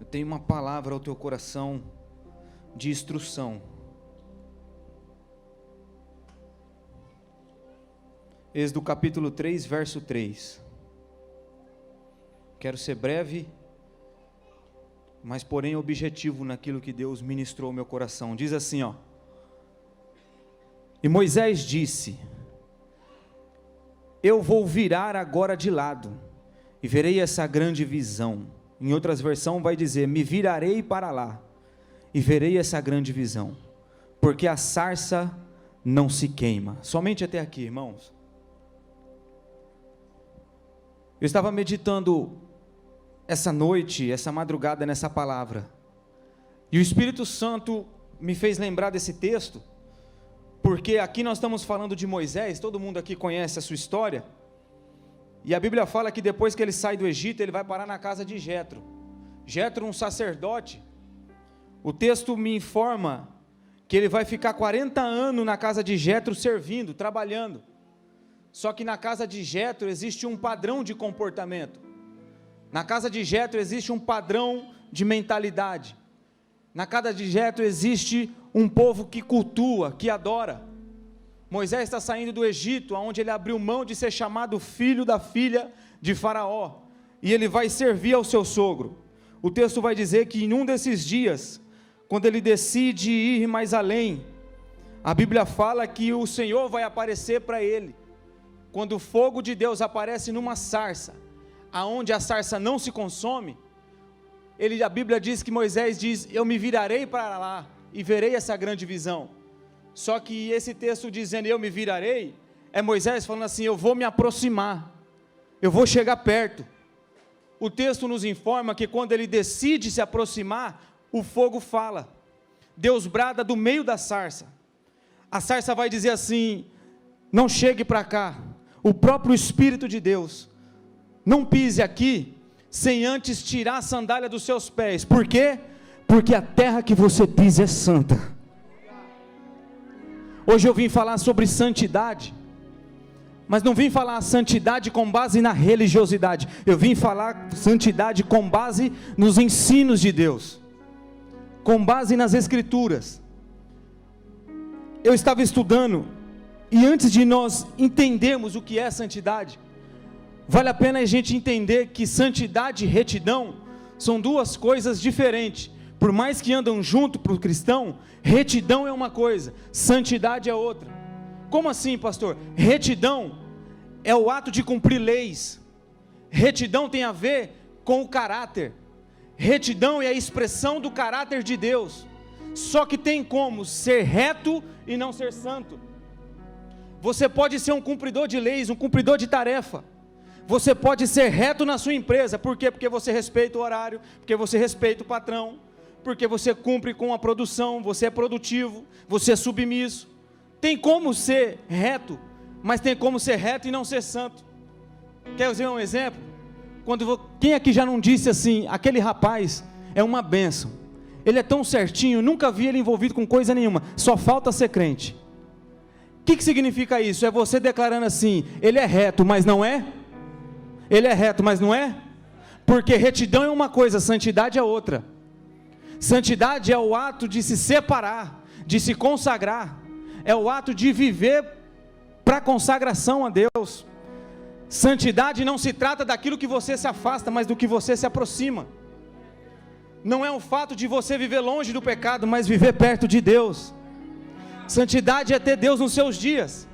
tenho uma palavra ao teu coração de instrução. Êxodo capítulo 3, verso 3. Quero ser breve, mas porém objetivo naquilo que Deus ministrou ao meu coração. Diz assim, ó: e Moisés disse: eu vou virar agora de lado, e verei essa grande visão. Em outras versões vai dizer: me virarei para lá, e verei essa grande visão, porque a sarça não se queima. Somente até aqui, irmãos. Eu estava meditando essa noite, essa madrugada, nessa palavra, e o Espírito Santo me fez lembrar desse texto, porque aqui nós estamos falando de Moisés. Todo mundo aqui conhece a sua história, e a Bíblia fala que depois que ele sai do Egito, ele vai parar na casa de Jetro. Jetro, um sacerdote. O texto me informa que ele vai ficar 40 anos na casa de Jetro servindo, trabalhando. Só que na casa de Jetro existe um padrão de comportamento. Na casa de Jetro existe um padrão de mentalidade. Na casa de Jetro existe um povo que cultua, que adora. Moisés está saindo do Egito, onde ele abriu mão de ser chamado filho da filha de Faraó, e ele vai servir ao seu sogro. O texto vai dizer que em um desses dias, quando ele decide ir mais além, a Bíblia fala que o Senhor vai aparecer para ele. Quando o fogo de Deus aparece numa sarça, aonde a sarça não se consome, a Bíblia diz que Moisés diz: eu me virarei para lá e verei essa grande visão. Só que esse texto dizendo eu me virarei, é Moisés falando assim: eu vou me aproximar, eu vou chegar perto. O texto nos informa que quando ele decide se aproximar, o fogo fala. Deus brada do meio da sarça. A sarça vai dizer assim: não chegue para cá. O próprio Espírito de Deus: não pise aqui sem antes tirar a sandália dos seus pés. Por quê? Porque a terra que você pisa é santa. Hoje eu vim falar sobre santidade, mas não vim falar santidade com base na religiosidade. Eu vim falar santidade com base nos ensinos de Deus, com base nas Escrituras. Eu estava estudando, e antes de nós entendermos o que é santidade, vale a pena a gente entender que santidade e retidão são duas coisas diferentes. Por mais que andam junto para o cristão, retidão é uma coisa, santidade é outra. Como assim, pastor? Retidão é o ato de cumprir leis. Retidão tem a ver com o caráter. Retidão é a expressão do caráter de Deus. Só que tem como ser reto e não ser santo. Você pode ser um cumpridor de leis, um cumpridor de tarefa. Você pode ser reto na sua empresa. Por quê? Porque você respeita o horário, porque você respeita o patrão, porque você cumpre com a produção, você é produtivo, você é submisso. Tem como ser reto, mas tem como ser reto e não ser santo. Quer ver um exemplo? Quem aqui já não disse assim: aquele rapaz é uma bênção, ele é tão certinho, nunca vi ele envolvido com coisa nenhuma, só falta ser crente. O que significa isso? É você declarando assim: ele é reto, mas não é? Ele é reto, mas não é? Porque retidão é uma coisa, santidade é outra. Santidade é o ato de se separar, de se consagrar, é o ato de viver para consagração a Deus. Santidade não se trata daquilo que você se afasta, mas do que você se aproxima. Não é o fato de você viver longe do pecado, mas viver perto de Deus. Santidade é ter Deus nos seus dias.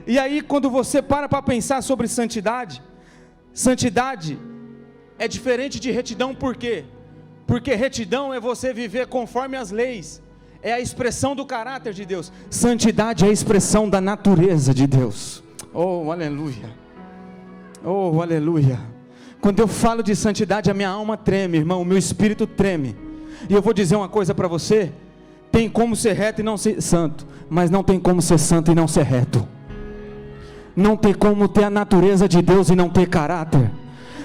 E aí quando você para pensar sobre santidade, santidade é diferente de retidão. Por quê? Porque retidão é você viver conforme as leis, é a expressão do caráter de Deus. Santidade é a expressão da natureza de Deus. Oh, aleluia! Oh, aleluia! Quando eu falo de santidade, a minha alma treme, irmão, o meu espírito treme. E eu vou dizer uma coisa para você: tem como ser reto e não ser santo, mas não tem como ser santo e não ser reto. Não tem como ter a natureza de Deus e não ter caráter.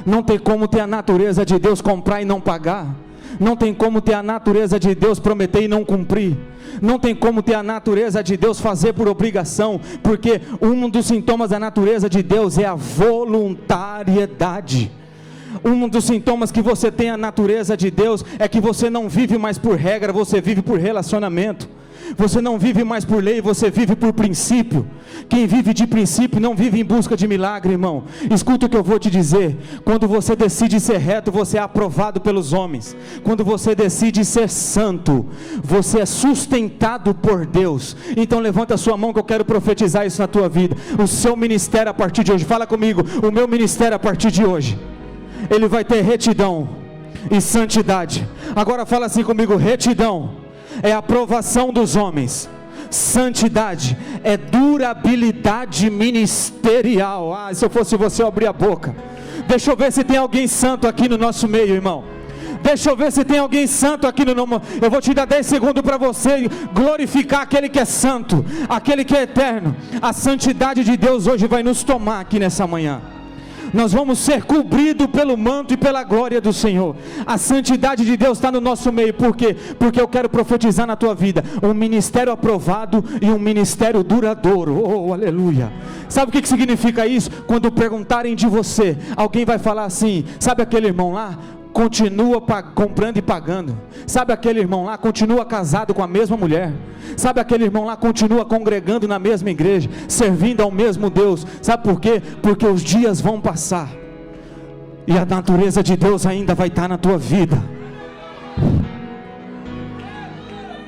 Não tem como ter a natureza de Deus comprar e não pagar. Não tem como ter a natureza de Deus prometer e não cumprir. Não tem como ter a natureza de Deus fazer por obrigação, porque um dos sintomas da natureza de Deus é a voluntariedade. Um dos sintomas que você tem a natureza de Deus é que você não vive mais por regra, você vive por relacionamento. Você não vive mais por lei, você vive por princípio. Quem vive de princípio não vive em busca de milagre, irmão. Escuta o que eu vou te dizer. Quando você decide ser reto, você é aprovado pelos homens. Quando você decide ser santo, você é sustentado por Deus. Então levanta a sua mão que eu quero profetizar isso na tua vida. O seu ministério a partir de hoje, fala comigo, o meu ministério a partir de hoje, ele vai ter retidão e santidade. Agora fala assim comigo, retidão é a aprovação dos homens, santidade é durabilidade ministerial. Se eu fosse você, eu abria a boca. Deixa eu ver se tem alguém santo aqui no nosso meio, irmão. Deixa eu ver se tem alguém santo aqui no nome. Eu vou te dar 10 segundos para você glorificar aquele que é santo, aquele que é eterno. A santidade de Deus hoje vai nos tomar aqui nessa manhã. Nós vamos ser cobridos pelo manto e pela glória do Senhor. A santidade de Deus está no nosso meio. Por quê? Porque eu quero profetizar na tua vida um ministério aprovado e um ministério duradouro. Oh, aleluia. Sabe o que significa isso? Quando perguntarem de você, alguém vai falar assim: sabe aquele irmão lá? Continua comprando e pagando. Sabe aquele irmão lá? Continua casado com a mesma mulher. Sabe aquele irmão lá? Continua congregando na mesma igreja, servindo ao mesmo Deus. Sabe por quê? Porque os dias vão passar e a natureza de Deus ainda vai estar na tua vida.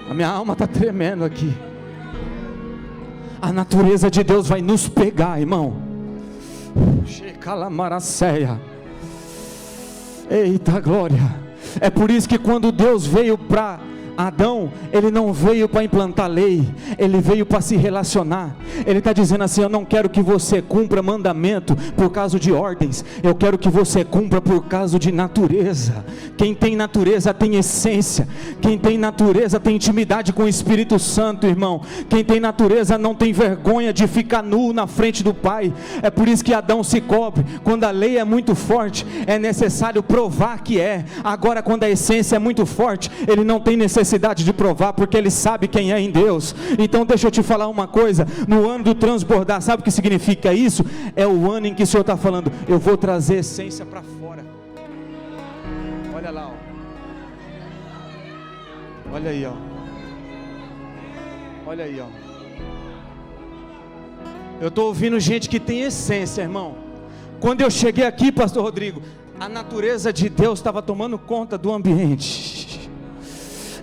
A minha alma está tremendo aqui. A natureza de Deus vai nos pegar, irmão. Shekalamarasseia. Eita glória. É por isso que quando Deus veio para Adão, ele não veio para implantar lei, ele veio para se relacionar. Ele está dizendo assim: eu não quero que você cumpra mandamento por causa de ordens, eu quero que você cumpra por causa de natureza. Quem tem natureza tem essência. Quem tem natureza tem intimidade com o Espírito Santo, irmão. Quem tem natureza não tem vergonha de ficar nu na frente do Pai. É por isso que Adão se cobre. Quando a lei é muito forte, é necessário provar que é. Agora quando a essência é muito forte, ele não tem necessidade de provar, porque ele sabe quem é em Deus. Então deixa eu te falar uma coisa: no ano do transbordar, sabe o que significa isso? É o ano em que o Senhor está falando: eu vou trazer essência para fora. Olha lá, ó. Olha aí, ó. Olha aí, ó. Eu estou ouvindo gente que tem essência, irmão. Quando eu cheguei aqui, pastor Rodrigo, a natureza de Deus estava tomando conta do ambiente.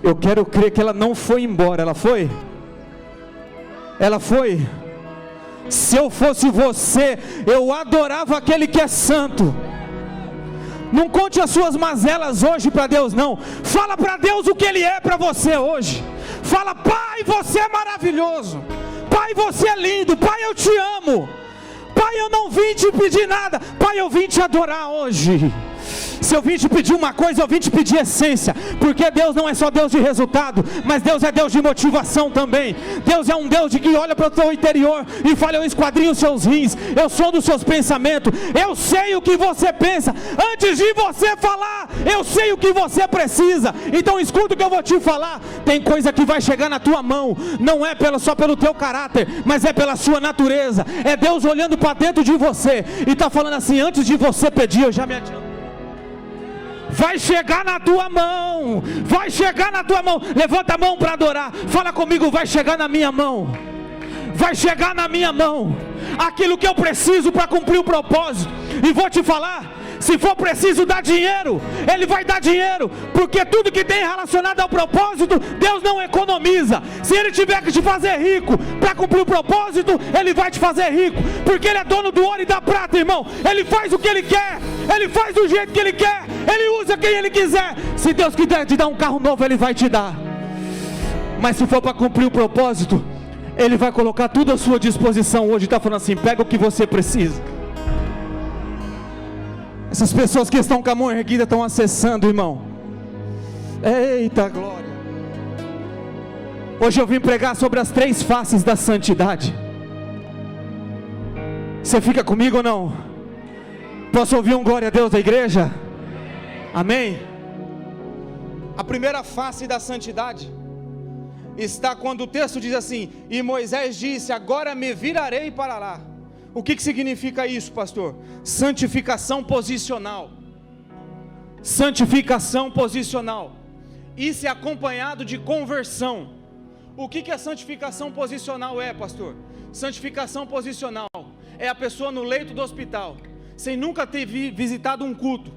Eu quero crer que ela não foi embora. Ela foi? Ela foi? Se eu fosse você, eu adorava aquele que é santo. Não conte as suas mazelas hoje para Deus, não. Fala para Deus o que Ele é para você hoje. Fala: Pai, você é maravilhoso. Pai, você é lindo. Pai, eu te amo. Pai, eu não vim te pedir nada. Pai, eu vim te adorar hoje. Se eu vim te pedir uma coisa, eu vim te pedir essência, porque Deus não é só Deus de resultado, mas Deus é Deus de motivação também. Deus é um Deus de que olha para o teu interior e fala: eu esquadrinho os seus rins, eu sou dos seus pensamentos, eu sei o que você pensa, antes de você falar, eu sei o que você precisa. Então escuta o que eu vou te falar. Tem coisa que vai chegar na tua mão, não é só pelo teu caráter, mas é pela sua natureza. É Deus olhando para dentro de você e está falando assim: antes de você pedir, eu já me adianto. Vai chegar na tua mão. Vai chegar na tua mão. Levanta a mão para adorar. Fala comigo: vai chegar na minha mão. Vai chegar na minha mão aquilo que eu preciso para cumprir o propósito. E vou te falar: se for preciso dar dinheiro, Ele vai dar dinheiro, porque tudo que tem relacionado ao propósito, Deus não economiza. Se Ele tiver que te fazer rico para cumprir o propósito, Ele vai te fazer rico, porque Ele é dono do ouro e da prata, irmão. Ele faz o que Ele quer, Ele faz do jeito que Ele quer, Ele usa quem Ele quiser. Se Deus quiser te dar um carro novo, Ele vai te dar. Mas se for para cumprir o propósito, Ele vai colocar tudo à sua disposição. Hoje está falando assim: pega o que você precisa. Essas pessoas que estão com a mão erguida estão acessando, irmão. Eita glória. Hoje eu vim pregar sobre as 3 faces da santidade. Você fica comigo ou não? Posso ouvir um glória a Deus da igreja? Amém? A primeira face da santidade está quando o texto diz assim: e Moisés disse: agora me virarei para lá. O que significa isso, pastor? Santificação posicional. Santificação posicional. Isso é acompanhado de conversão. O que a santificação posicional pastor? Santificação posicional é a pessoa no leito do hospital, sem nunca ter visitado um culto,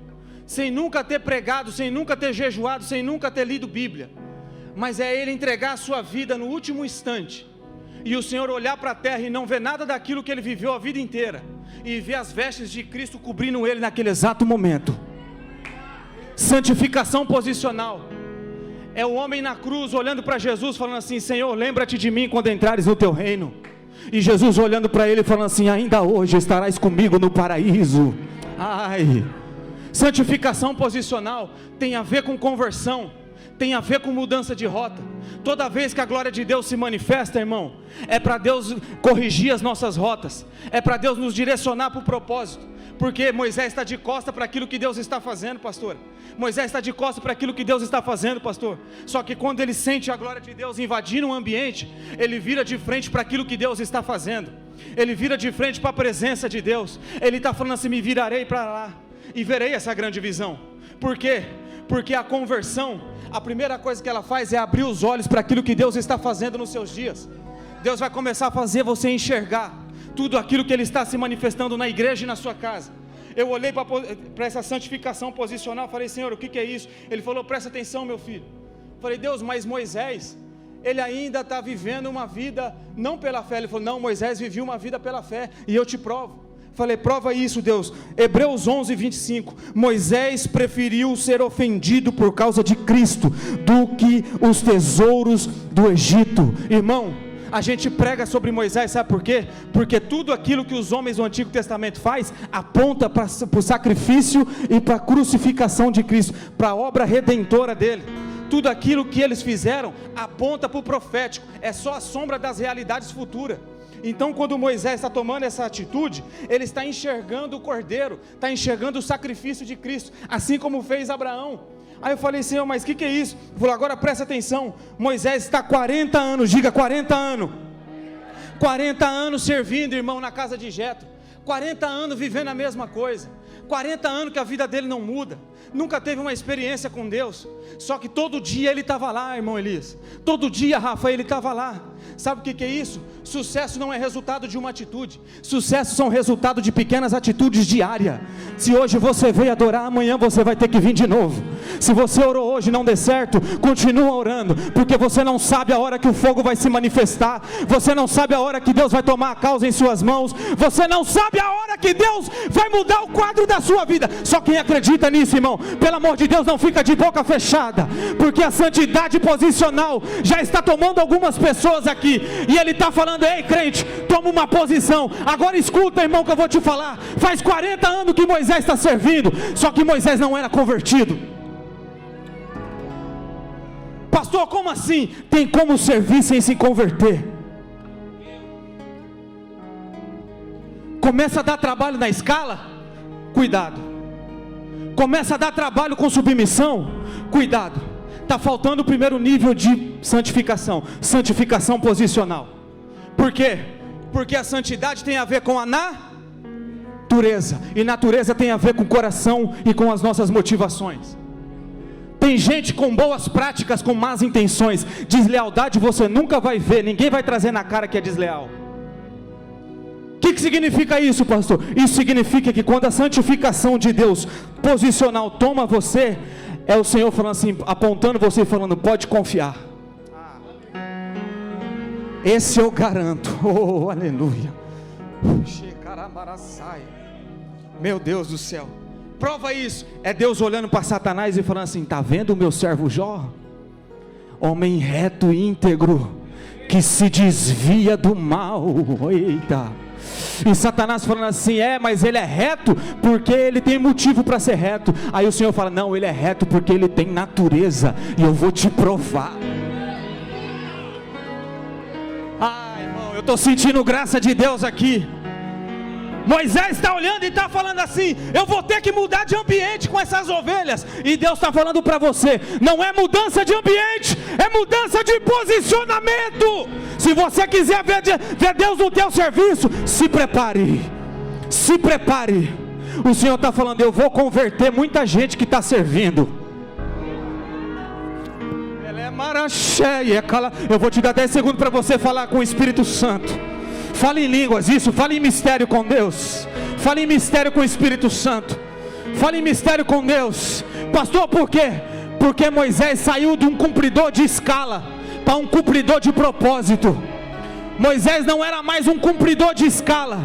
sem nunca ter pregado, sem nunca ter jejuado, sem nunca ter lido Bíblia, mas é ele entregar a sua vida no último instante, e o Senhor olhar para a terra e não ver nada daquilo que ele viveu a vida inteira, e ver as vestes de Cristo cobrindo ele naquele exato momento. Santificação posicional é o homem na cruz olhando para Jesus falando assim: Senhor, lembra-te de mim quando entrares no teu reino. E Jesus olhando para ele falando assim: ainda hoje estarás comigo no paraíso. Ai, santificação posicional tem a ver com conversão, tem a ver com mudança de rota. Toda vez que a glória de Deus se manifesta, irmão, é para Deus corrigir as nossas rotas, é para Deus nos direcionar para o propósito. Porque Moisés está de costa para aquilo que Deus está fazendo, pastor. Moisés está de costa para aquilo que Deus está fazendo, pastor. Só que quando ele sente a glória de Deus invadindo o ambiente, ele vira de frente para aquilo que Deus está fazendo. Ele vira de frente para a presença de Deus. Ele está falando assim: me virarei para lá e verei essa grande visão. Por quê? Porque a conversão, a primeira coisa que ela faz é abrir os olhos para aquilo que Deus está fazendo nos seus dias. Deus vai começar a fazer você enxergar tudo aquilo que Ele está se manifestando na igreja e na sua casa. Eu olhei para essa santificação posicional, falei: Senhor, o que é isso? Ele falou: presta atenção, meu filho. Falei: Deus, mas Moisés, ele ainda está vivendo uma vida não pela fé. Ele falou: não, Moisés vivia uma vida pela fé, e eu te provo. Falei: prova isso, Deus. Hebreus 11, 25, Moisés preferiu ser ofendido por causa de Cristo, do que os tesouros do Egito. Irmão, a gente prega sobre Moisés, sabe por quê? Porque tudo aquilo que os homens do Antigo Testamento faz, aponta para o sacrifício e para a crucificação de Cristo, para a obra redentora dele. Tudo aquilo que eles fizeram, aponta para o profético, é só a sombra das realidades futuras. Então quando Moisés está tomando essa atitude, ele está enxergando o Cordeiro, está enxergando o sacrifício de Cristo, assim como fez Abraão. Aí eu falei: Senhor, mas o que é isso? Ele falou: agora presta atenção, Moisés está 40 anos, diga 40 anos, 40 anos servindo, irmão, na casa de Jetro, 40 anos vivendo a mesma coisa, 40 anos que a vida dele não muda, nunca teve uma experiência com Deus, só que todo dia ele estava lá, irmão Elias, todo dia, Rafa, ele estava lá. Sabe o que é isso? Sucesso não é resultado de uma atitude, sucesso são resultado de pequenas atitudes diárias. Se hoje você veio adorar, amanhã você vai ter que vir de novo. Se você orou hoje e não der certo, continua orando, porque você não sabe a hora que o fogo vai se manifestar, você não sabe a hora que Deus vai tomar a causa em suas mãos, você não sabe a hora que Deus vai mudar o quadro da sua vida. Só quem acredita nisso, irmão, pelo amor de Deus, não fica de boca fechada, porque a santidade posicional já está tomando algumas pessoas aqui, e ele está falando: ei crente, toma uma posição. Agora escuta, irmão, que eu vou te falar. Faz 40 anos que Moisés está servindo, só que Moisés não era convertido. Pastor, como assim? Tem como servir sem se converter? Começa a dar trabalho na escala? Cuidado. Começa a dar trabalho com submissão? Cuidado. Está faltando o primeiro nível de santificação, santificação posicional. Por quê? Porque a santidade tem a ver com a natureza, e natureza tem a ver com o coração e com as nossas motivações. Tem gente com boas práticas, com más intenções. Deslealdade você nunca vai ver, ninguém vai trazer na cara que é desleal. O que significa isso, pastor? Isso significa que quando a santificação de Deus posicional toma você, é o Senhor falando assim, apontando você e falando: pode confiar. Esse eu garanto. Oh, aleluia. Meu Deus do céu. Prova isso. É Deus olhando para Satanás e falando assim: está vendo o meu servo Jó? Homem reto e íntegro, que se desvia do mal. Eita. E Satanás falando assim: mas ele é reto porque ele tem motivo para ser reto. Aí o Senhor fala: não, ele é reto porque ele tem natureza, e eu vou te provar. Irmão, eu estou sentindo graça de Deus aqui. Moisés está olhando e está falando assim: eu vou ter que mudar de ambiente com essas ovelhas. E Deus está falando para você: não é mudança de ambiente, é mudança de posicionamento. Se você quiser ver Deus no teu serviço, se prepare, se prepare. O Senhor está falando: eu vou converter muita gente que está servindo. Ela é maracheia. Eu vou te dar 10 segundos para você falar com o Espírito Santo. Fale em línguas, isso. Fale em mistério com Deus. Fale em mistério com o Espírito Santo. Fale em mistério com Deus. Pastor, por quê? Porque Moisés saiu de um cumpridor de escala para um cumpridor de propósito. Moisés não era mais um cumpridor de escala.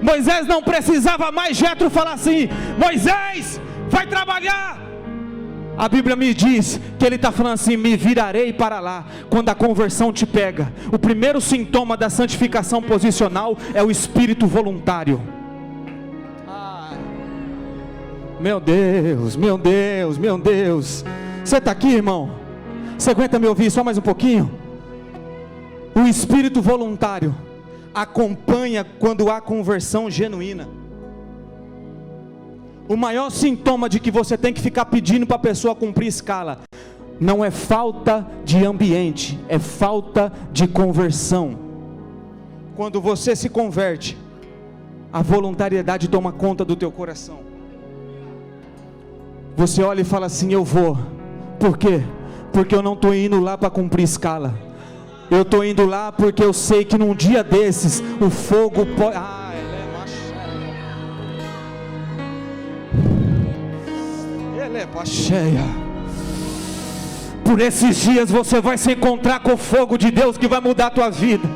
Moisés não precisava mais Jetro falar assim: Moisés, vai trabalhar. A Bíblia me diz que ele está falando assim: me virarei para lá. Quando a conversão te pega, o primeiro sintoma da santificação posicional é o espírito voluntário. Meu Deus, meu Deus, meu Deus. Você está aqui, irmão? Você aguenta me ouvir só mais um pouquinho? O espírito voluntário acompanha quando há conversão genuína. O maior sintoma de que você tem que ficar pedindo para a pessoa cumprir escala não é falta de ambiente, é falta de conversão. Quando você se converte, a voluntariedade toma conta do teu coração. Você olha e fala assim: eu vou. Por quê? Porque eu não estou indo lá para cumprir escala. Eu estou indo lá porque eu sei que num dia desses o fogo pode... Ele é cheia. Por esses dias você vai se encontrar com o fogo de Deus que vai mudar a tua vida.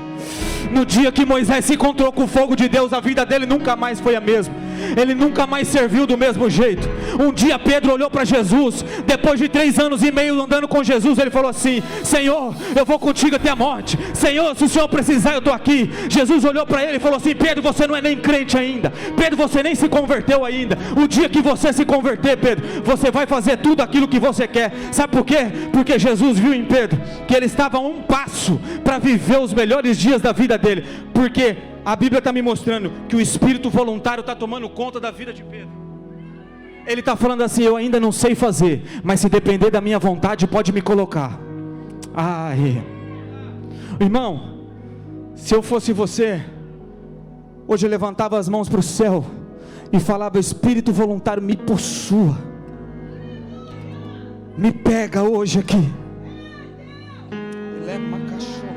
No dia que Moisés se encontrou com o fogo de Deus, a vida dele nunca mais foi a mesma. Ele nunca mais serviu do mesmo jeito. Um dia Pedro olhou para Jesus, depois de 3 anos e meio andando com Jesus, ele falou assim: Senhor, eu vou contigo até a morte. Senhor, se o Senhor precisar, eu estou aqui. Jesus olhou para ele e falou assim: Pedro, você não é nem crente ainda. Pedro, você nem se converteu ainda. O dia que você se converter, Pedro, você vai fazer tudo aquilo que você quer. Sabe por quê? Porque Jesus viu em Pedro que ele estava a um passo para viver os melhores dias da vida dele. Porque a Bíblia está me mostrando que o espírito voluntário está tomando conta da vida de Pedro. Ele está falando assim: eu ainda não sei fazer, mas se depender da minha vontade, pode me colocar. Ai, irmão, se eu fosse você, hoje eu levantava as mãos para o céu e falava: espírito voluntário, me possua, me pega hoje aqui. Ele é uma cachorra.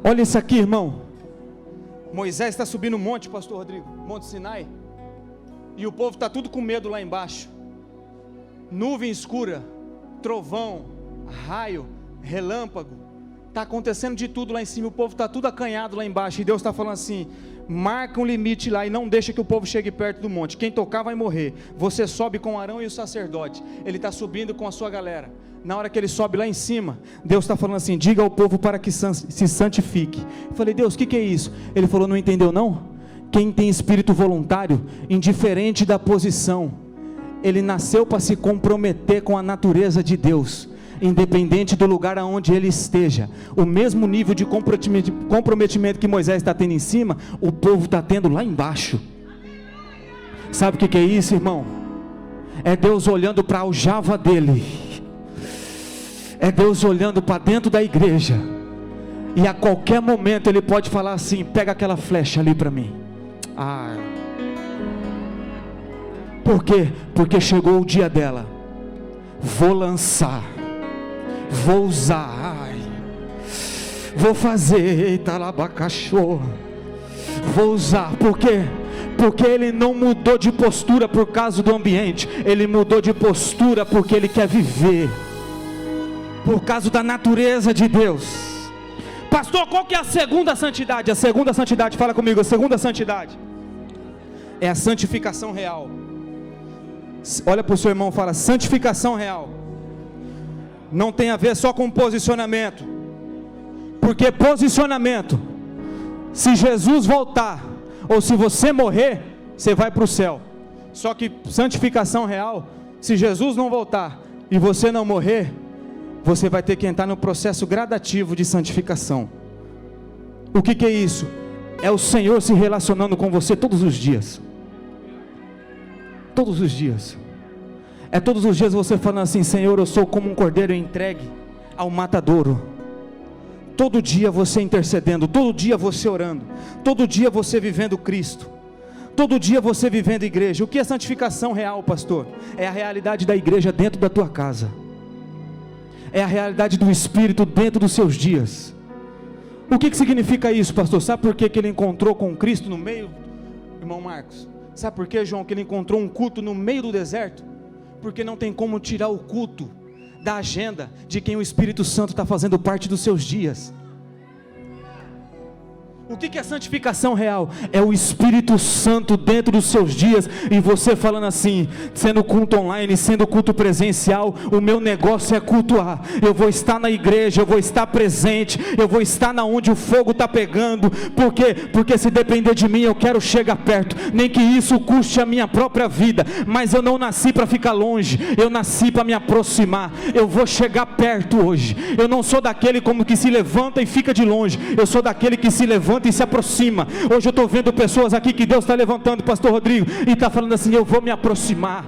Olha isso aqui, irmão. Moisés está subindo um monte, pastor Rodrigo, Monte Sinai, e o povo está tudo com medo lá embaixo. Nuvem escura, trovão, raio, relâmpago, está acontecendo de tudo lá em cima. O povo está tudo acanhado lá embaixo, e Deus está falando assim: marca um limite lá e não deixa que o povo chegue perto do monte. Quem tocar vai morrer. Você sobe com Arão e o sacerdote. Ele está subindo com a sua galera. Na hora que ele sobe lá em cima, Deus está falando assim: diga ao povo para que se santifique. Eu falei: Deus, o que é isso? Ele falou: não entendeu não? Quem tem espírito voluntário, indiferente da posição, ele nasceu para se comprometer com a natureza de Deus, independente do lugar aonde ele esteja. O mesmo nível de comprometimento que Moisés está tendo em cima, o povo está tendo lá embaixo. Sabe o que é isso, irmão? É Deus olhando para a aljava dele. É Deus olhando para dentro da igreja, e a qualquer momento Ele pode falar assim: pega aquela flecha ali para mim. Por quê? Porque chegou o dia dela. Vou lançar, vou usar, vou fazer, eita labacachô, vou usar. Por quê? Porque ele não mudou de postura por causa do ambiente, ele mudou de postura porque ele quer viver por causa da natureza de Deus. Pastor, qual que é a segunda santidade? A segunda santidade, fala comigo, a segunda santidade é a santificação real. Olha para o seu irmão e fala: santificação real. Não tem a ver só com posicionamento, porque posicionamento, se Jesus voltar, ou se você morrer, você vai para o céu. Só que santificação real, se Jesus não voltar e você não morrer, você vai ter que entrar no processo gradativo de santificação. O que é isso? É o Senhor se relacionando com você todos os dias. Todos os dias. É todos os dias você falando assim: Senhor, eu sou como um cordeiro entregue ao matadouro. Todo dia você intercedendo, todo dia você orando, todo dia você vivendo Cristo. Todo dia você vivendo igreja. O que é santificação real, pastor? É a realidade da igreja dentro da tua casa. É a realidade do Espírito dentro dos seus dias. O que significa isso, pastor? Sabe por que ele encontrou com Cristo no meio, irmão Marcos? Sabe por que, João, que ele encontrou um culto no meio do deserto? Porque não tem como tirar o culto da agenda de quem o Espírito Santo está fazendo parte dos seus dias. O que é santificação real? É o Espírito Santo dentro dos seus dias, e você falando assim, sendo culto online, sendo culto presencial, o meu negócio é cultuar, eu vou estar na igreja, eu vou estar presente, eu vou estar na onde o fogo está pegando. Por quê? Porque se depender de mim, eu quero chegar perto, nem que isso custe a minha própria vida, mas eu não nasci para ficar longe, eu nasci para me aproximar. Eu vou chegar perto hoje. Eu não sou daquele como que se levanta e fica de longe, eu sou daquele que se levanta e se aproxima. Hoje eu estou vendo pessoas aqui que Deus está levantando, pastor Rodrigo, e está falando assim: eu vou me aproximar,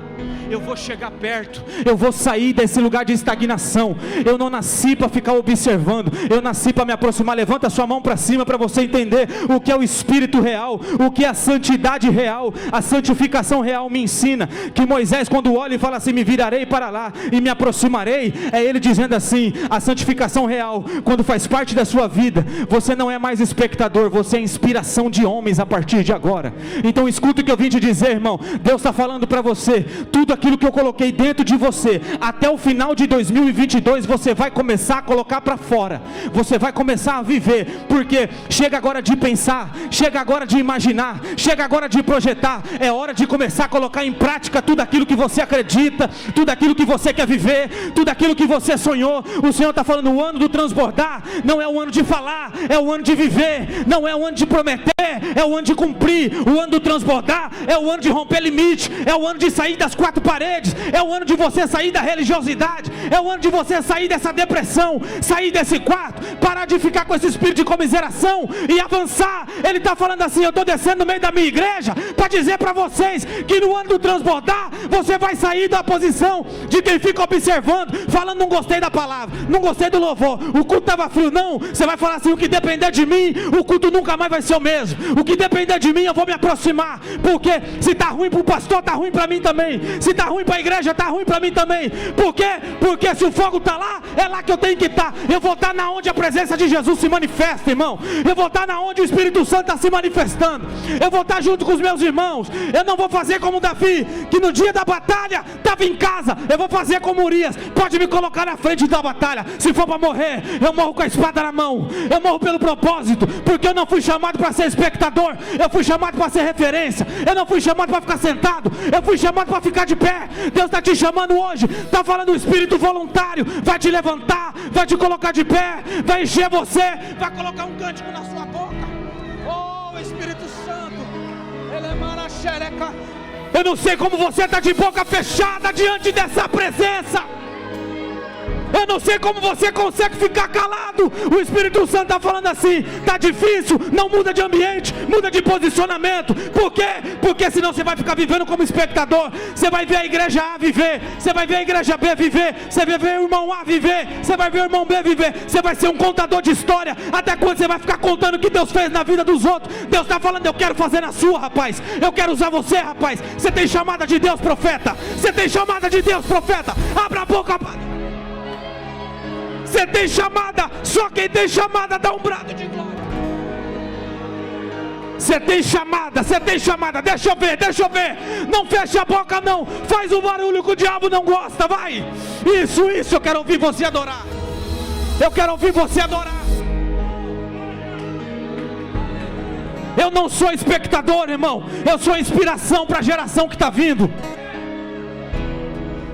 eu vou chegar perto, eu vou sair desse lugar de estagnação. Eu não nasci para ficar observando, eu nasci para me aproximar. Levanta a sua mão para cima para você entender o que é o Espírito real, o que é a santidade real. A santificação real me ensina que Moisés, quando olha e fala assim: me virarei para lá e me aproximarei, é ele dizendo assim: a santificação real, quando faz parte da sua vida, você não é mais espectador, você é inspiração de homens a partir de agora. Então escuta o que eu vim te dizer, irmão. Deus está falando para você: tudo aquilo que eu coloquei dentro de você, até o final de 2022, você vai começar a colocar para fora, você vai começar a viver, porque chega agora de pensar, chega agora de imaginar, chega agora de projetar. É hora de começar a colocar em prática tudo aquilo que você acredita, tudo aquilo que você quer viver, tudo aquilo que você sonhou. O Senhor está falando: o ano do transbordar não é o ano de falar, é o ano de viver. Não é o ano de prometer, é o ano de cumprir. O ano do transbordar é o ano de romper limite, é o ano de sair das quatro paredes, é o ano de você sair da religiosidade, é o ano de você sair dessa depressão, sair desse quarto, parar de ficar com esse espírito de comiseração e avançar. Ele está falando assim: eu estou descendo no meio da minha igreja para dizer para vocês que no ano do transbordar, você vai sair da posição de quem fica observando, falando: não gostei da palavra, não gostei do louvor, o culto estava frio. Não, você vai falar assim: o que depender de mim, o culto nunca mais vai ser o mesmo. O que depender de mim, eu vou me aproximar, porque se está ruim para o pastor, está ruim para mim também. Se está ruim para a igreja, está ruim para mim também. Por quê? Porque se o fogo está lá, é lá que eu tenho que estar. Eu vou estar na onde a presença de Jesus se manifesta, irmão. Eu vou estar na onde o Espírito Santo está se manifestando. Eu vou estar junto com os meus irmãos. Eu não vou fazer como Davi, que no dia da batalha estava em casa. Eu vou fazer como Urias: pode me colocar na frente da batalha, se for para morrer, eu morro com a espada na mão. Eu morro pelo propósito, porque eu não fui chamado para ser espectador, eu fui chamado para ser referência. Eu não fui chamado para ficar sentado, eu fui chamado para ficar de pé. Deus está te chamando hoje, está falando: o espírito voluntário vai te levantar, vai te colocar de pé, vai encher você, vai colocar um cântico na sua boca. Oh, Espírito Santo, ele é maraxereca. Eu não sei como você está de boca fechada diante dessa presença. Eu não sei como você consegue ficar calado. O Espírito Santo está falando assim: está difícil, não muda de ambiente, muda de posicionamento. Por quê? Porque senão você vai ficar vivendo como espectador. Você vai ver a igreja A viver, você vai ver a igreja B viver, você vai ver o irmão A viver, você vai ver o irmão B viver. Você vai ser um contador de história. Até quando você vai ficar contando o que Deus fez na vida dos outros? Deus está falando: eu quero fazer na sua, rapaz. Eu quero usar você, rapaz. Você tem chamada de Deus, profeta. Você tem chamada de Deus, profeta. Abra a boca. Você tem chamada, só quem tem chamada dá um brado de glória. Você tem chamada, deixa eu ver, não fecha a boca não, faz um barulho que o diabo não gosta, vai. Isso, eu quero ouvir você adorar. Eu não sou espectador, irmão, eu sou inspiração para a geração que está vindo.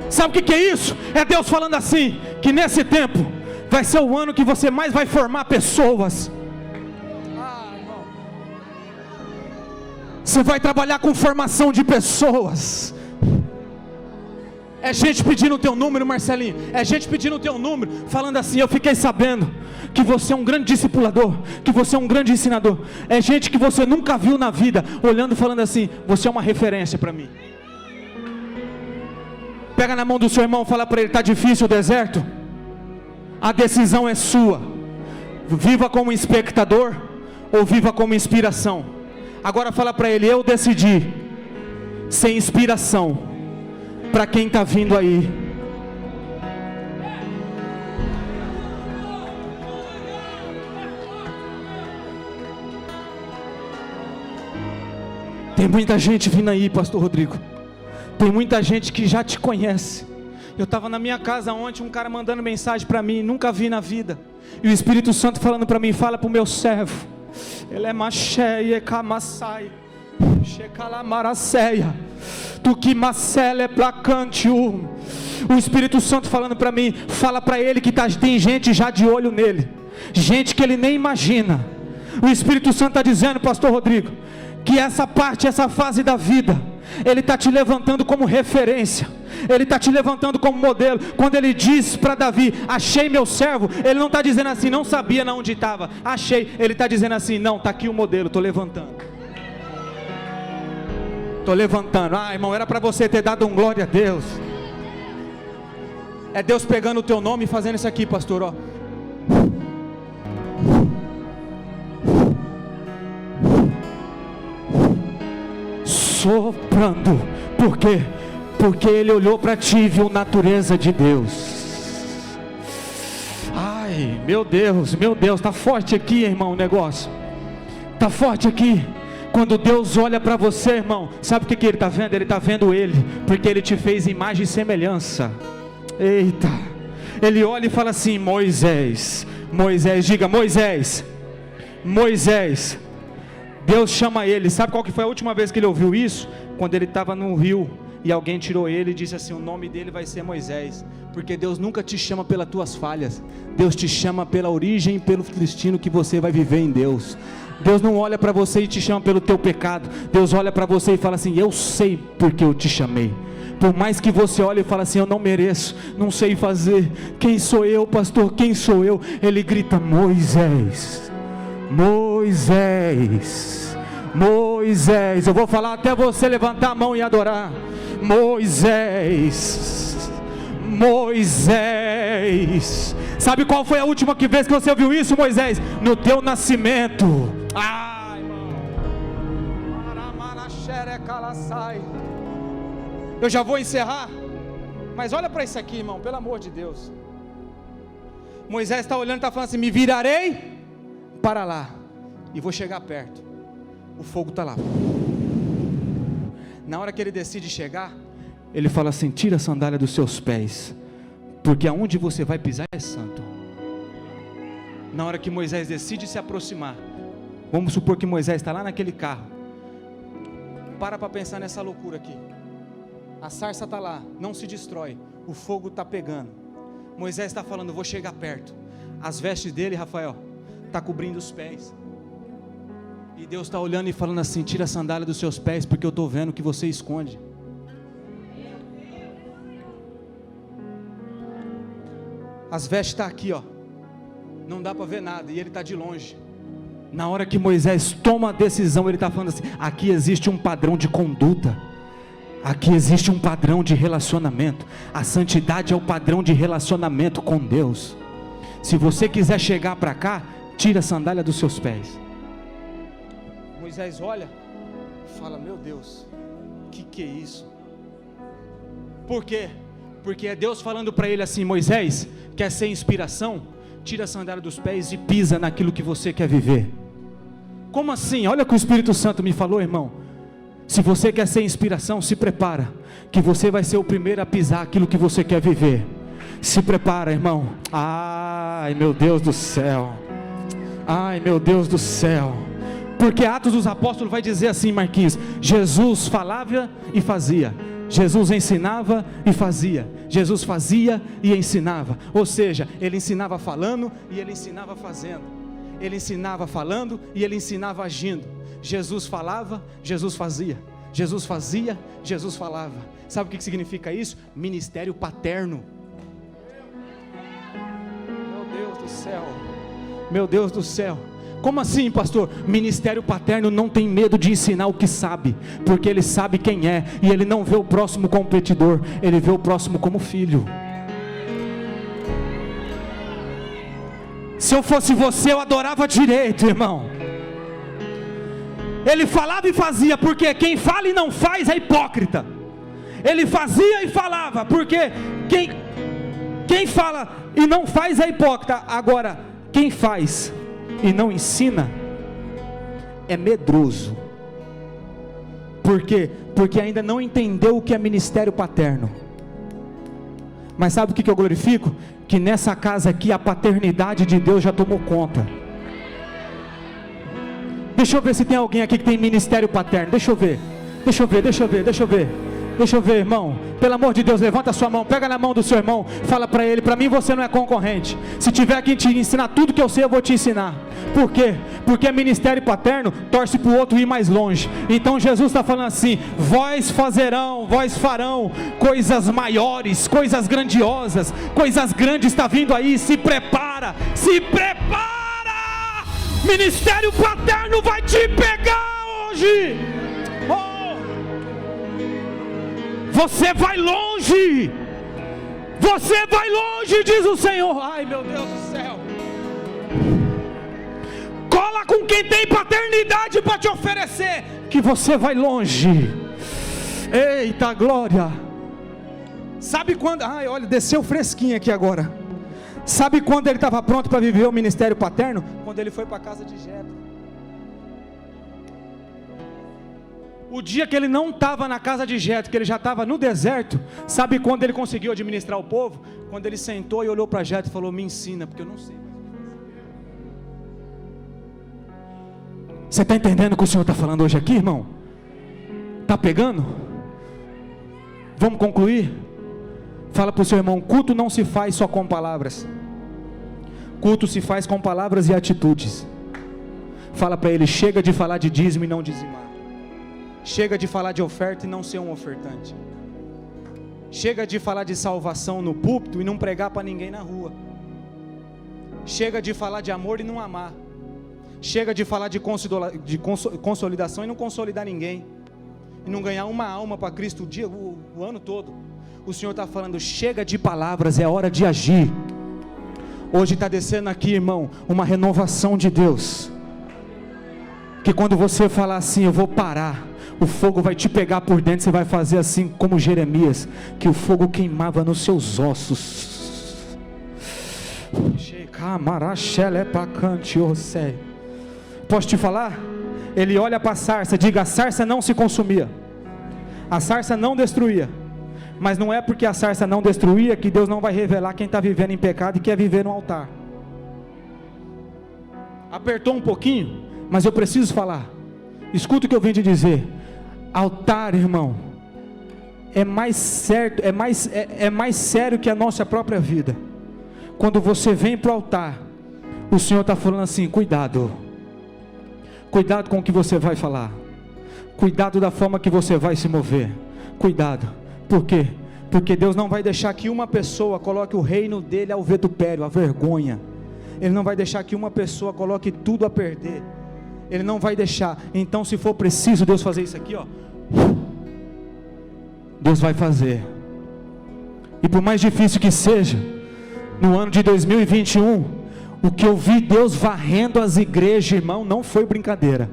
Sabe o que é isso? É Deus falando assim, que nesse tempo vai ser o ano que você mais vai formar pessoas. Você vai trabalhar com formação de pessoas. É gente pedindo o teu número, Marcelinho. É gente pedindo o teu número, falando assim: eu fiquei sabendo que você é um grande discipulador, que você é um grande ensinador. É gente que você nunca viu na vida, olhando e falando assim: você é uma referência para mim. Pega na mão do seu irmão e fala para ele: está difícil o deserto? A decisão é sua. Viva como espectador ou viva como inspiração. Agora fala para ele: eu decidi ser inspiração para quem está vindo aí. Tem muita gente vindo aí, pastor Rodrigo. Tem muita gente que já te conhece. Eu estava na minha casa ontem, um cara mandando mensagem para mim, nunca vi na vida. E o Espírito Santo falando para mim: fala para o meu servo, ele é macheia, camassai, checalamarasseia, tu que macele é placantiu. O Espírito Santo falando para mim: fala para ele que tem gente já de olho nele, gente que ele nem imagina. O Espírito Santo está dizendo, pastor Rodrigo, que essa parte, essa fase da vida, ele está te levantando como referência, ele está te levantando como modelo. Quando ele diz para Davi: achei meu servo, ele não está dizendo assim, não sabia onde estava, achei. Ele está dizendo assim: não, está aqui o modelo, estou levantando. Ah, irmão, era para você ter dado um glória a Deus. É Deus pegando o teu nome e fazendo isso aqui, pastor, ó. Soprando. Por quê? Porque ele olhou para ti e viu natureza de Deus. Ai, meu Deus, está forte aqui, irmão, o negócio. Está forte aqui. Quando Deus olha para você, irmão, sabe o que ele está vendo? Ele está vendo ele, porque ele te fez imagem e semelhança. Eita, ele olha e fala assim: Moisés, diga Moisés. Deus chama ele. Sabe qual que foi a última vez que ele ouviu isso? Quando ele estava no rio e alguém tirou ele e disse assim: o nome dele vai ser Moisés. Porque Deus nunca te chama pelas tuas falhas, Deus te chama pela origem e pelo destino que você vai viver em Deus. Deus não olha para você e te chama pelo teu pecado. Deus olha para você e fala assim: eu sei porque eu te chamei. Por mais que você olhe e fale assim: eu não mereço, não sei fazer, quem sou eu, pastor, quem sou eu? Ele grita: Moisés, eu vou falar até você levantar a mão e adorar. Moisés. Sabe qual foi a última vez que você ouviu isso, Moisés? No teu nascimento. Ai, irmão. Eu já vou encerrar, mas olha para isso aqui, irmão, pelo amor de Deus. Moisés está olhando e está falando assim: me virarei para lá e vou chegar perto. O fogo está lá. Na hora que ele decide chegar, ele fala assim: tira a sandália dos seus pés, porque aonde você vai pisar é santo. Na hora que Moisés decide se aproximar, vamos supor que Moisés está lá naquele carro. Para pensar nessa loucura aqui. A sarça está lá, não se destrói, o fogo está pegando. Moisés está falando: vou chegar perto. As vestes dele, Rafael, está cobrindo os pés. E Deus está olhando e falando assim: tira a sandália dos seus pés, porque eu estou vendo que você esconde. As vestes estão aqui, ó. Não dá para ver nada, e ele está de longe. Na hora que Moisés toma a decisão, ele está falando assim: aqui existe um padrão de conduta, aqui existe um padrão de relacionamento. A santidade é o padrão de relacionamento com Deus. Se você quiser chegar para cá, tira a sandália dos seus pés. Moisés olha e fala: meu Deus, que é isso? Por quê? Porque é Deus falando para ele assim: Moisés, quer ser inspiração? Tira a sandália dos pés e pisa naquilo que você quer viver. Como assim? Olha o que o Espírito Santo me falou, irmão. Se você quer ser inspiração, se prepara, que você vai ser o primeiro a pisar aquilo que você quer viver. Se prepara, irmão. Ai, meu Deus do céu. Porque Atos dos Apóstolos vai dizer assim, Marquinhos: Jesus falava e fazia, Jesus ensinava e fazia, Jesus fazia e ensinava. Ou seja, ele ensinava falando e ele ensinava fazendo, ele ensinava falando e ele ensinava agindo. Jesus falava, Jesus fazia, Jesus fazia, Jesus falava. Sabe o que significa isso? Ministério paterno. Meu Deus do céu. Como assim, pastor? Ministério paterno não tem medo de ensinar o que sabe, porque ele sabe quem é, e ele não vê o próximo competidor, ele vê o próximo como filho. Se eu fosse você, eu adorava direito, irmão. Ele falava e fazia, porque quem fala e não faz é hipócrita. Ele fazia e falava, porque quem fala e não faz é hipócrita. Agora, quem faz e não ensina é medroso. Por quê? Porque ainda não entendeu o que é ministério paterno. Mas sabe o que eu glorifico? Que nessa casa aqui a paternidade de Deus já tomou conta. Deixa eu ver se tem alguém aqui que tem ministério paterno. Deixa eu ver, irmão. Pelo amor de Deus, levanta a sua mão, pega na mão do seu irmão, fala para ele: para mim você não é concorrente. Se tiver que te ensinar tudo que eu sei, eu vou te ensinar. Por quê? Porque ministério paterno torce para o outro ir mais longe. Então Jesus está falando assim: vós farão coisas maiores, coisas grandiosas, coisas grandes está vindo aí. Se prepara. Ministério paterno vai te pegar hoje. Você vai longe, diz o Senhor. Ai, meu Deus do céu. Cola com quem tem paternidade para te oferecer, que você vai longe. Eita glória. Sabe quando, olha, desceu fresquinho aqui agora. Sabe quando ele estava pronto para viver o ministério paterno? Quando ele foi para a casa de Jetro. O dia que ele não estava na casa de Jetro, que ele já estava no deserto, sabe quando ele conseguiu administrar o povo? Quando ele sentou e olhou para Jetro e falou: me ensina, porque eu não sei. Você está entendendo o que o Senhor está falando hoje aqui, irmão? Está pegando? Vamos concluir? Fala para o seu irmão: culto não se faz só com palavras, culto se faz com palavras e atitudes. Fala para ele: chega de falar de dízimo e não dizimar. Chega de falar de oferta e não ser um ofertante. Chega de falar de salvação no púlpito e não pregar para ninguém na rua. Chega de falar de amor e não amar. Chega de falar de consolidação e não consolidar ninguém. E não ganhar uma alma para Cristo o ano todo. O Senhor está falando: chega de palavras, é hora de agir. Hoje está descendo aqui, irmão, uma renovação de Deus. Que quando você falar assim: eu vou parar, o fogo vai te pegar por dentro. Você vai fazer assim como Jeremias, que o fogo queimava nos seus ossos. Posso te falar? Ele olha para a sarça, diga: a sarça não se consumia, a sarça não destruía. Mas não é porque a sarça não destruía que Deus não vai revelar quem está vivendo em pecado e quer viver no altar. Apertou um pouquinho, mas eu preciso falar. Escuta o que eu vim te dizer. Altar, irmão, é mais certo, é mais sério que a nossa própria vida. Quando você vem para o altar, o Senhor está falando assim: cuidado com o que você vai falar, cuidado da forma que você vai se mover, cuidado. Por quê? Porque Deus não vai deixar que uma pessoa coloque o reino dele ao vitupério, à vergonha. Ele não vai deixar que uma pessoa coloque tudo a perder. Ele não vai deixar. Então, se for preciso Deus fazer isso aqui, Deus vai fazer. E por mais difícil que seja, no ano de 2021, o que eu vi Deus varrendo as igrejas, irmão, não foi brincadeira.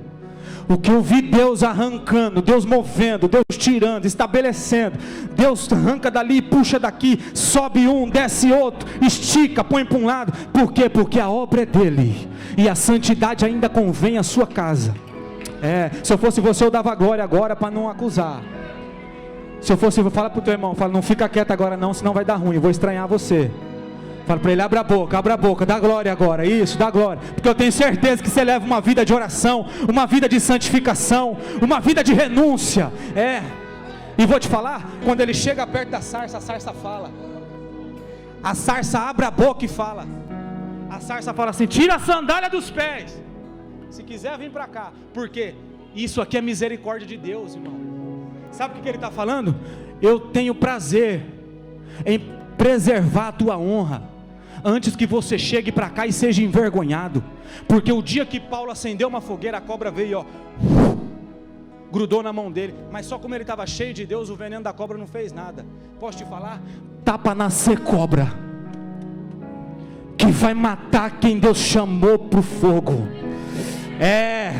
O que eu vi Deus arrancando, Deus movendo, Deus tirando, estabelecendo. Deus arranca dali, puxa daqui, sobe um, desce outro, estica, põe para um lado. Por quê? Porque a obra é dele, e a santidade ainda convém à sua casa. Se eu fosse você, eu dava glória agora para não acusar. Se eu fosse, fala para o teu irmão, fala: não fica quieto agora não, senão vai dar ruim, eu vou estranhar você. Fala para ele: abre a boca, dá glória agora. Isso, dá glória, porque eu tenho certeza que você leva uma vida de oração, uma vida de santificação, uma vida de renúncia. E vou te falar, quando ele chega perto da sarça, a sarça fala. A sarça abre a boca e fala. A sarça fala assim: tira a sandália dos pés, se quiser vir para cá. Porque isso aqui é misericórdia de Deus, irmão. Sabe o que ele está falando? Eu tenho prazer em preservar a tua honra, antes que você chegue para cá e seja envergonhado. Porque o dia que Paulo acendeu uma fogueira, a cobra veio, grudou na mão dele. Mas só como ele estava cheio de Deus, o veneno da cobra não fez nada. Posso te falar? Tá para nascer cobra, que vai matar quem Deus chamou para o fogo.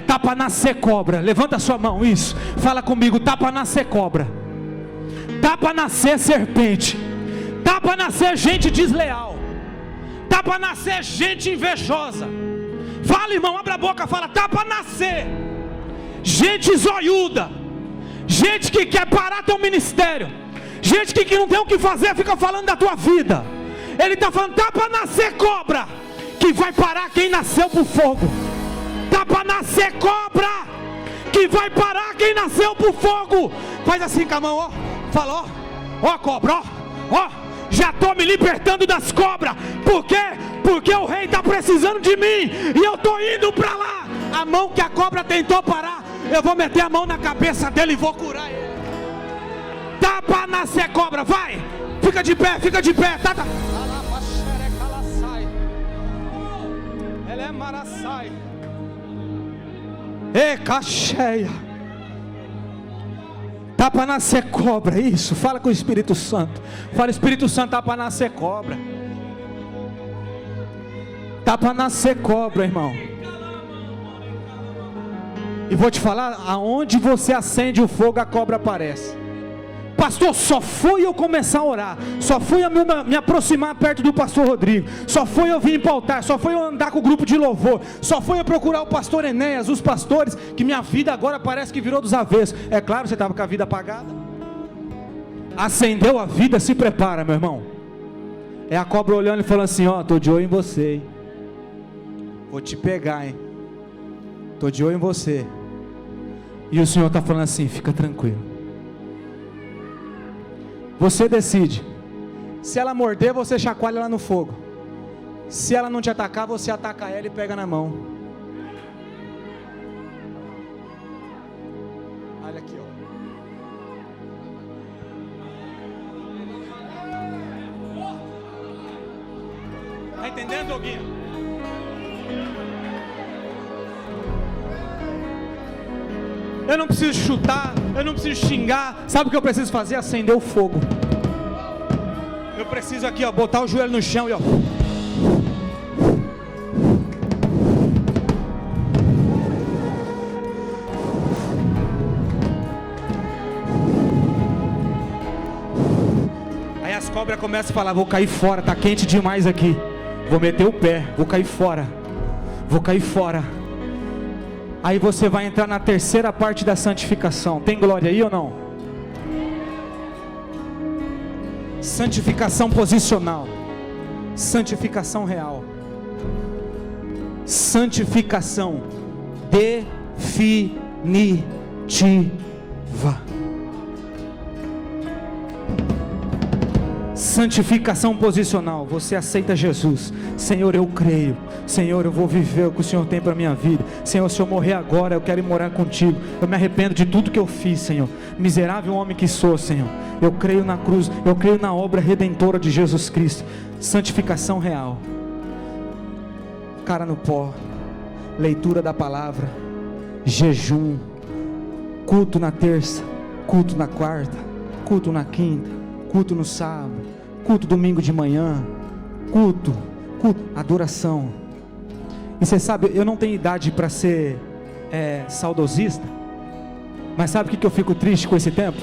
Tá para nascer cobra. Levanta a sua mão, isso. Fala comigo, tá para nascer cobra. Tá para nascer serpente. Tá para nascer gente desleal. Tá para nascer gente invejosa. Fala, irmão, abre a boca, fala, tá para nascer gente zoiuda, gente que quer parar teu ministério, gente que não tem o que fazer, fica falando da tua vida. Ele está falando, tá para nascer cobra, que vai parar quem nasceu pro fogo. Tá para nascer cobra, que vai parar quem nasceu pro fogo. Faz assim com a mão, ó. Fala, ó cobra, ó. Já estou me libertando das cobras. Por quê? Porque o rei está precisando de mim, e eu estou indo para lá. A mão que a cobra tentou parar, eu vou meter a mão na cabeça dele e vou curar ele. Tá para nascer cobra, vai. Fica de pé, tá. Ela é maraçai. Cacheia. Tá para nascer cobra, isso. Fala com o Espírito Santo. Fala, Espírito Santo, tá para nascer cobra. Tá para nascer cobra, irmão. E vou te falar, aonde você acende o fogo, a cobra aparece. Pastor, só foi eu começar a orar, só foi eu me aproximar perto do pastor Rodrigo, só foi eu vir para o altar, só foi eu andar com o grupo de louvor, só foi eu procurar o pastor Enéas, os pastores, que minha vida agora parece que virou dos avessos. É claro, você estava com a vida apagada. Acendeu a vida, se prepara, meu irmão. É a cobra olhando e falando assim, ó, estou de olho em você, hein? Vou te pegar, hein? Estou de olho em você. E o Senhor está falando assim, fica tranquilo. Você decide. Se ela morder, você chacoalha ela no fogo. Se ela não te atacar, você ataca ela e pega na mão. Olha aqui, ó. Tá entendendo, Doguinho? Eu não preciso chutar, eu não preciso xingar. Sabe o que eu preciso fazer? Acender o fogo. Eu preciso aqui, ó, botar o joelho no chão e ó. Aí as cobras começam a falar, vou cair fora, tá quente demais aqui. Vou meter o pé, vou cair fora. Vou cair fora. Aí você vai entrar na terceira parte da santificação. Tem glória aí ou não? Santificação posicional, santificação real, santificação definitiva. Santificação posicional. Você aceita Jesus. Senhor, eu creio. Senhor, eu vou viver o que o Senhor tem para a minha vida. Senhor, se eu morrer agora, eu quero ir morar contigo. Eu me arrependo de tudo que eu fiz, Senhor. Miserável homem que sou, Senhor. Eu creio na cruz, eu creio na obra redentora de Jesus Cristo. Santificação real. Cara no pó. Leitura da palavra. Jejum. Culto na terça. Culto na quarta. Culto na quinta. Culto no sábado. Culto domingo de manhã. Culto. Adoração. E você sabe, eu não tenho idade para ser saudosista. Mas sabe o que eu fico triste com esse tempo?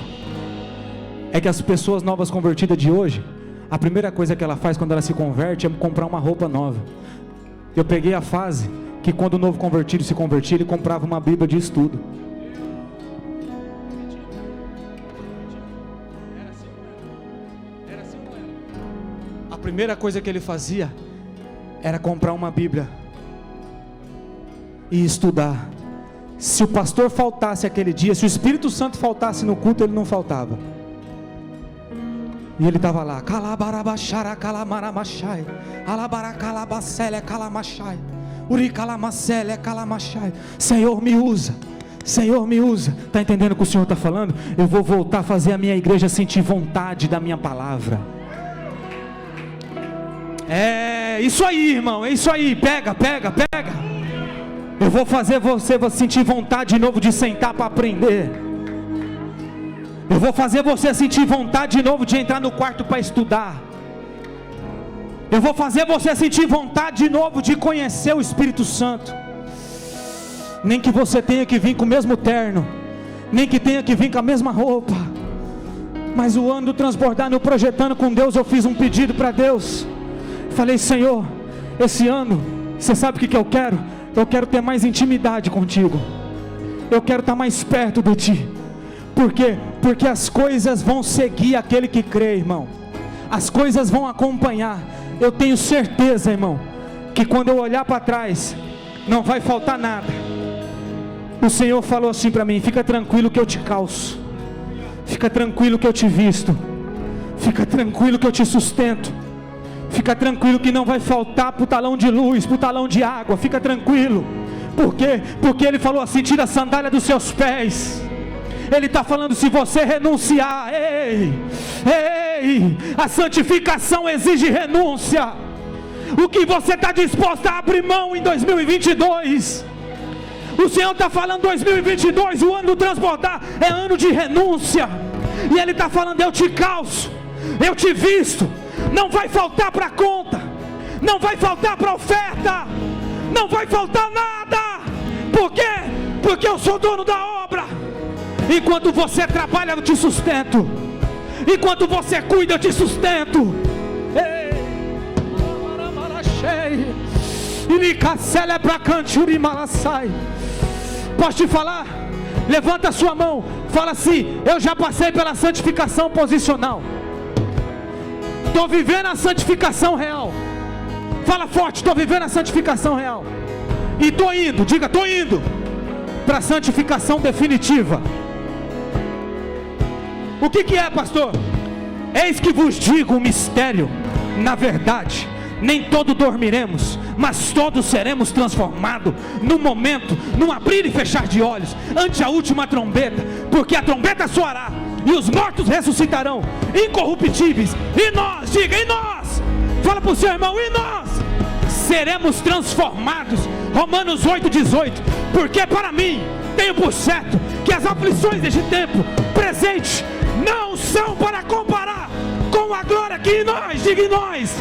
É que as pessoas novas convertidas de hoje, a primeira coisa que ela faz quando ela se converte é comprar uma roupa nova. Eu peguei a fase que quando o novo convertido se convertia, ele comprava uma Bíblia de estudo. A primeira coisa que ele fazia era comprar uma Bíblia e estudar. Se o pastor faltasse aquele dia, se o Espírito Santo faltasse no culto, ele não faltava. E ele estava lá, calabarabachara calamaramachai, alabaracalabacele calamachai, uricalamacelé calamachai. Senhor, me usa. Senhor, me usa. Está entendendo o que o Senhor está falando? Eu vou voltar a fazer a minha igreja sentir vontade da minha palavra. É isso aí, irmão, é isso aí. Pega. Eu vou fazer você sentir vontade de novo de sentar para aprender. Eu vou fazer você sentir vontade de novo de entrar no quarto para estudar. Eu vou fazer você sentir vontade de novo de conhecer o Espírito Santo. nem que você tenha que vir com o mesmo terno, nem que tenha que vir com a mesma roupa, mas o ano do transbordar, no Projetando com Deus, eu fiz um pedido para Deus. Falei: Senhor, esse ano, você sabe o que eu quero? Eu quero ter mais intimidade contigo, eu quero estar mais perto de ti. Por quê? Porque as coisas vão seguir aquele que crê, irmão. As coisas vão acompanhar. Eu tenho certeza, irmão, que quando eu olhar para trás, não vai faltar nada. O Senhor falou assim para mim: fica tranquilo que eu te calço, fica tranquilo que eu te visto, fica tranquilo que eu te sustento, fica tranquilo que não vai faltar para o talão de luz, para o talão de água. Fica tranquilo. Por quê? Porque Ele falou assim: tira a sandália dos seus pés. Ele está falando: se você renunciar, a santificação exige renúncia. O que você está disposto a abrir mão em 2022? O Senhor está falando: 2022, o ano do transbordar, é ano de renúncia. E Ele está falando: eu te calço, eu te visto. Não vai faltar para a conta, não vai faltar para a oferta, não vai faltar nada. Por quê? Porque eu sou dono da obra. Enquanto você trabalha, eu te sustento. Enquanto você cuida, eu te sustento. Posso te falar? Levanta a sua mão, fala assim: eu já passei pela santificação posicional, estou vivendo a santificação real. Fala forte: estou vivendo a santificação real. E estou indo, diga: estou indo para a santificação definitiva. O que é, pastor? Eis que vos digo um mistério. Na verdade, nem todos dormiremos, mas todos seremos transformados num momento, num abrir e fechar de olhos, ante a última trombeta. Porque a trombeta soará e os mortos ressuscitarão incorruptíveis, e nós, diga, e nós, fala para o seu irmão, e nós seremos transformados. Romanos 8,18. Porque para mim tenho por certo que as aflições deste tempo presente não são para comparar com a glória que em nós, diga, em nós.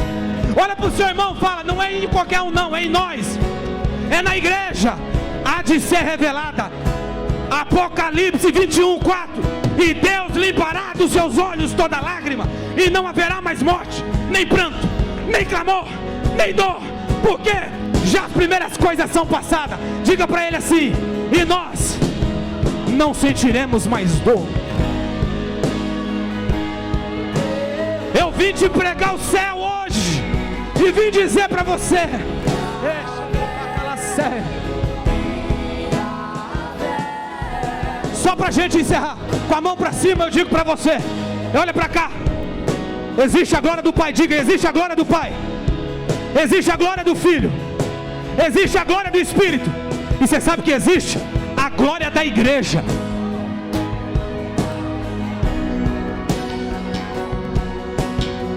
Olha para o seu irmão, fala: não é em qualquer um, não, é em nós, é na igreja. Há de ser revelada Apocalipse 21:4. E Deus limpará dos seus olhos toda lágrima, e não haverá mais morte, nem pranto, nem clamor, nem dor, porque já as primeiras coisas são passadas. Diga para ele assim: e nós não sentiremos mais dor. Eu vim te pregar o céu hoje, e vim dizer para você: só para a gente encerrar, com a mão para cima, eu digo para você: olha para cá. Existe a glória do Pai, diga: existe a glória do Pai, existe a glória do Filho, existe a glória do Espírito. E você sabe que existe a glória da igreja.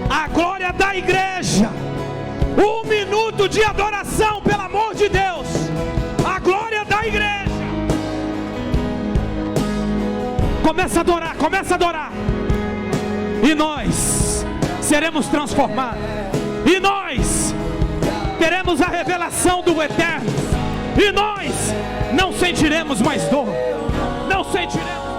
A glória da igreja. 1 minuto de adoração, pelo amor de Deus. A glória da igreja. Começa a adorar, começa a adorar. E nós seremos transformados. E nós teremos a revelação do eterno. E nós não sentiremos mais dor. Não sentiremos.